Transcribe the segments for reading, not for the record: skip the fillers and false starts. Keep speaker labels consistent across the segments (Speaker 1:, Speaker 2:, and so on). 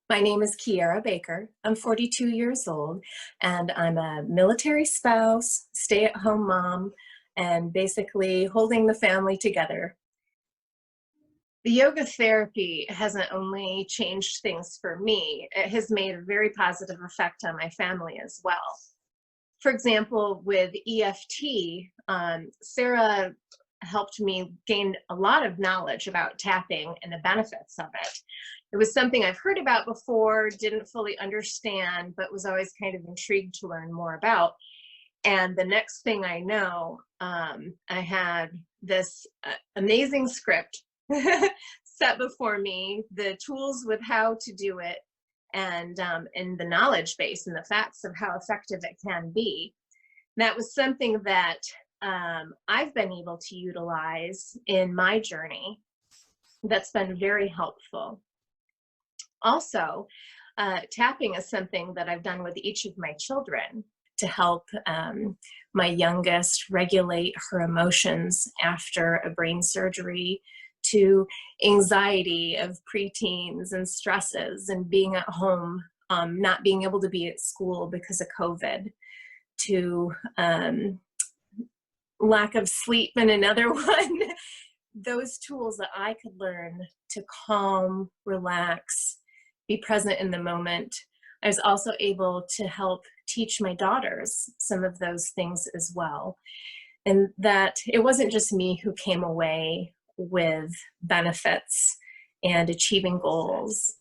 Speaker 1: My name is Keyara Baker. I'm 42 years old, and I'm a military spouse, stay-at-home mom, and basically holding the family together. The yoga therapy hasn't only changed things for me, it has made a very positive effect on my family as well. For example, with EFT, Sarah helped me gain a lot of knowledge about tapping and the benefits of it. It was something I've heard about before, didn't fully understand, but was always kind of intrigued to learn more about. And the next thing I know, I had this amazing script set before me, the tools with how to do it, and the knowledge base and the facts of how effective it can be. That was something that I've been able to utilize in my journey that's been very helpful. Also, tapping is something that I've done with each of my children to help my youngest regulate her emotions after a brain surgery, to anxiety of preteens and stresses and being at home, not being able to be at school because of COVID, to lack of sleep and another one. Those tools that I could learn to calm, relax, be present in the moment. I was also able to help teach my daughters some of those things as well. And that it wasn't just me who came away with benefits and achieving goals.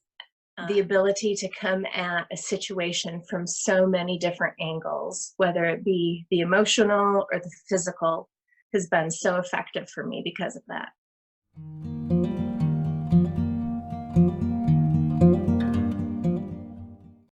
Speaker 1: The ability to come at a situation from so many different angles, whether it be the emotional or the physical, has been so effective for me because of that.